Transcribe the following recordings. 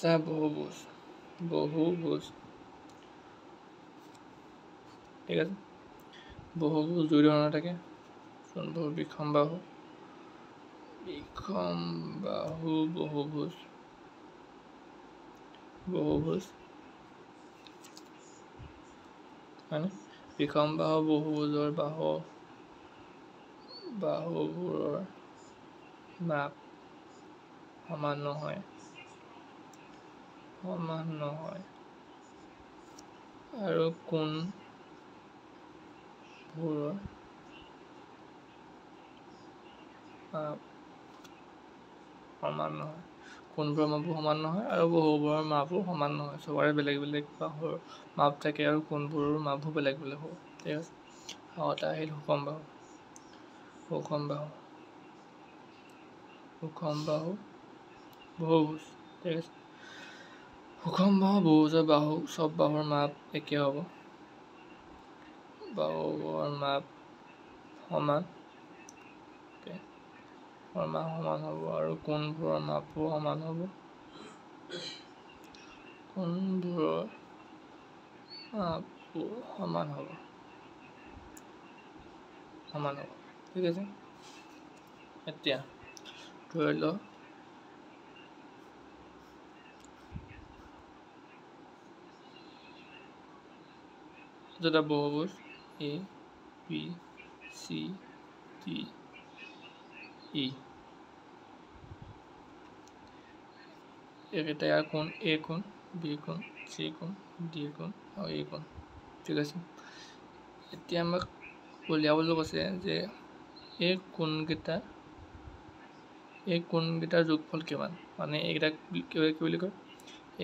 পাঁচটা বহুভুজ ঠিক আছে বহুভুজ দুই ধৰণৰ থাকে যোনবোৰ বিষমবাহু বহুভুজ মানে বিষমবাহু বহুভুজৰ বাহুবোৰৰ মাপ সমান নহয় আৰু কোণবোৰৰ মাপ সমান নহয় কোণবোৰৰ মাপো সমান নহয় আৰু বাহুবোৰৰ মাপো সমান নহয় চবৰে বেলেগ বেলেগ বাহুৰ মাপ থাকে আৰু কোণবোৰৰ মাপো বেলেগ বেলেগ হ'ব ঠিক আছে আগতে আহিল সুষমবাহু বহুভুজ ঠিক আছে সুষমবাহু বহুভুজৰ চব বাহুৰ মাপ একে হ'ব বাহুবোৰৰ মাপ সমান হ'ব আৰু কোণবোৰৰ মাপো সমান হ'ব ঠিক আছে এতিয়া ধৰি লওঁ এটা বহুভুজ A B C D E এইকেইটা ইয়াৰ কোণ A কোণ B কোণ C কোণ D কোণ আৰু E কোণ ঠিক আছে এতিয়া আমাক উলিয়াবলৈ কৈছে যে এই কোণকেইটাৰ যোগফল কিমান মানে এইকেইটাক কি বুলি কয়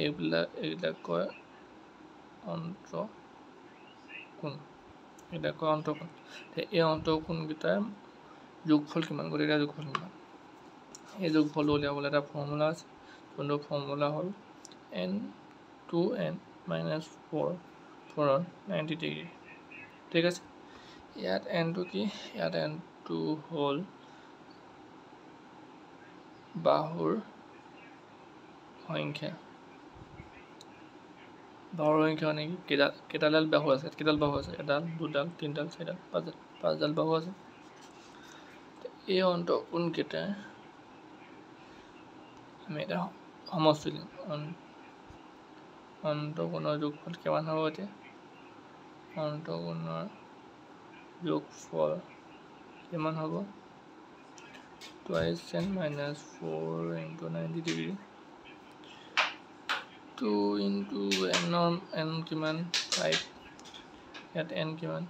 এইবিলাক কয় অন্তঃকোণ এই অন্তঃকোণকেইটাৰ যোগফল কিমান গোটেইকেইটাৰ যোগফল কিমান এই যোগফলটো উলিয়াবলৈ এটা ফৰ্মুলা আছে যোনটো ফৰ্মুলা হ'ল n2n - 4 on 90 ডিগ্ৰী ঠিক আছে ইয়াত nটো কি ইয়াত nটো হ'ল বাহুৰ সংখ্যা মানে কি কেইডাল বাহু আছে এডাল দুডাল তিনিডাল চাৰিডাল পাঁচডাল বাহু আছে এই অন্তঃকোণকেইটাৰ আমি এটা সমষ্টি দিম অন্তঃকোণৰ যোগফল কিমান হ'ব এতিয়া অন্তঃকোণৰ যোগফল কিমান হ'ব 2n - 4 × 90 ডিগ্ৰী 2 × n কিমান 5 ইয়াত n কিমান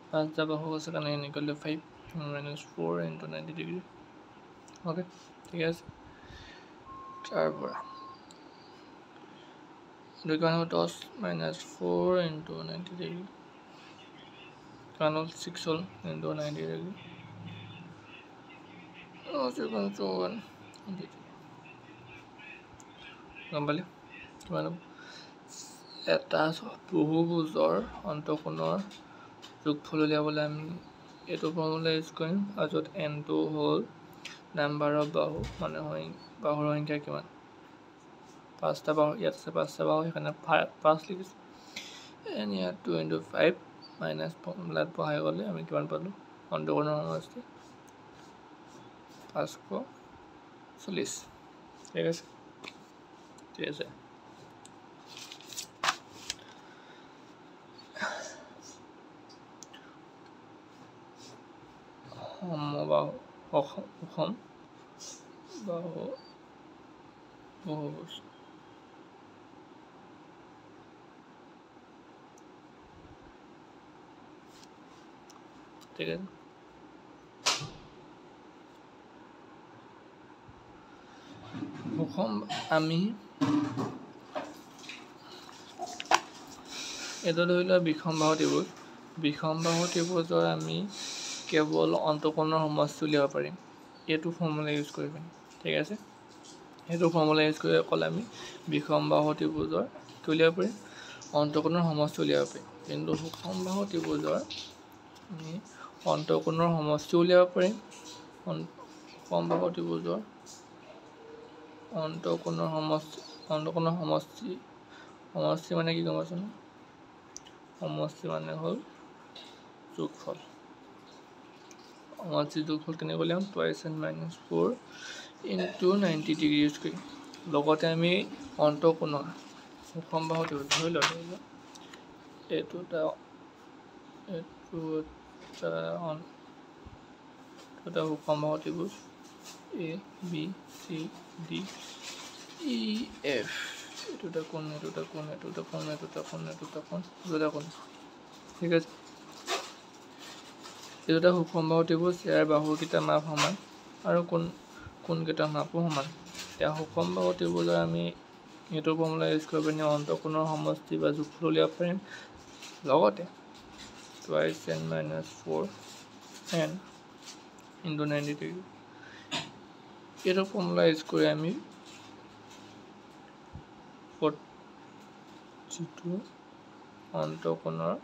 পাঁচটা বাহু আছে কাৰণে n = 5 - 4 × 90 ডিগ্ৰী অ'কে ঠিক আছে তাৰপৰা কিমান হ'ব 10 - 4 × 90 ডিগ্ৰী কিমান হ'ল 6 হ'ল × 90 ডিগ্ৰী গম পালি কিমান এটা বহুভুজৰ অন্তঃকোণৰ যোগফল উলিয়াবলৈ আমি এইটো ফৰ্মুলা ইউজ কৰিম আৰু য'ত nটো হ'ল নাম্বাৰ অফ বাহু মানে বাহুৰ সংখ্যা কিমান পাঁচটা বাহু ইয়াত আছে পাঁচটা বাহু সেইকাৰণে 5 লিখিছোঁ n ইয়াত 2 × 5 মাইনাছ ফৰ্মুলাত বহাই গ'লে আমি কিমান পালোঁ অন্তঃকোণৰ সমষ্টি 540 ঠিক আছে সুষম বাহু বহুভুজ ঠিক আছে সুষম আমি এইটো ধৰি লোৱা বিষমবাহু ত্ৰিভুজৰ আমি কেৱল অন্তঃকোণৰ সমষ্টি উলিয়াব পাৰিম এইটো ফৰ্মুলা ইউজ কৰি পিনি ঠিক আছে সেইটো ফৰ্মুলা ইউজ কৰি অকল আমি বিষমবাহু ত্ৰিভুজৰ কি উলিয়াব পাৰিম অন্তঃকোণৰ সমষ্টি উলিয়াব পাৰিম কিন্তু সুষমবাহু ত্ৰিভুজৰ আমি অন্তঃকোণৰ সমষ্টি উলিয়াব পাৰিম সুষমবাহু ত্ৰিভুজৰ অন্তঃকোণৰ সমষ্টি অন্তঃকোণৰ সমষ্টি মানে কি গম পাইছনে? সমষ্টি মানে হ'ল যোগফল। সমষ্টিৰ যোগফল কেনেকৈ উলিয়াম? Twice n - 4 into 90 degree square. লগতে আমি অন্তঃকোণৰ সুষম বাহু ত্ৰিভুজ ধৰি লওঁ এইটো এটা সুষম বাহু ত্ৰিভুজ A B C D E F। এইটো এটা কোণ, এইটো এটা কোণ, এইটো এটা কোণ, এইটো এটা কোণ, এইটো এটা কোণ, এইটো এটা কোণ। ঠিক আছে, এইটো এটা সুষম বাহু ত্ৰিভুজ। ইয়াৰ বাহুকেইটা মাপ সমান আৰু কোণকেইটাৰ মাপো সমান। এতিয়া সুষম বাহু ত্ৰিভুজৰ আমি এইটো ফৰ্মুলা ইউজ কৰিব পাৰি অন্তঃকোণৰ সমষ্টি বা যোগফল উলিয়াব পাৰিম। লগতে twice n - 4 n into 90 degree এইটো ফৰ্মুলা ইউজ কৰি আমি যিটো অন্তঃকোণৰ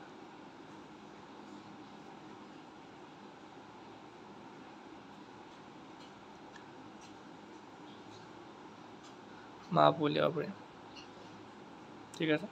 মাপ উলিয়াব পাৰিম। ঠিক আছে।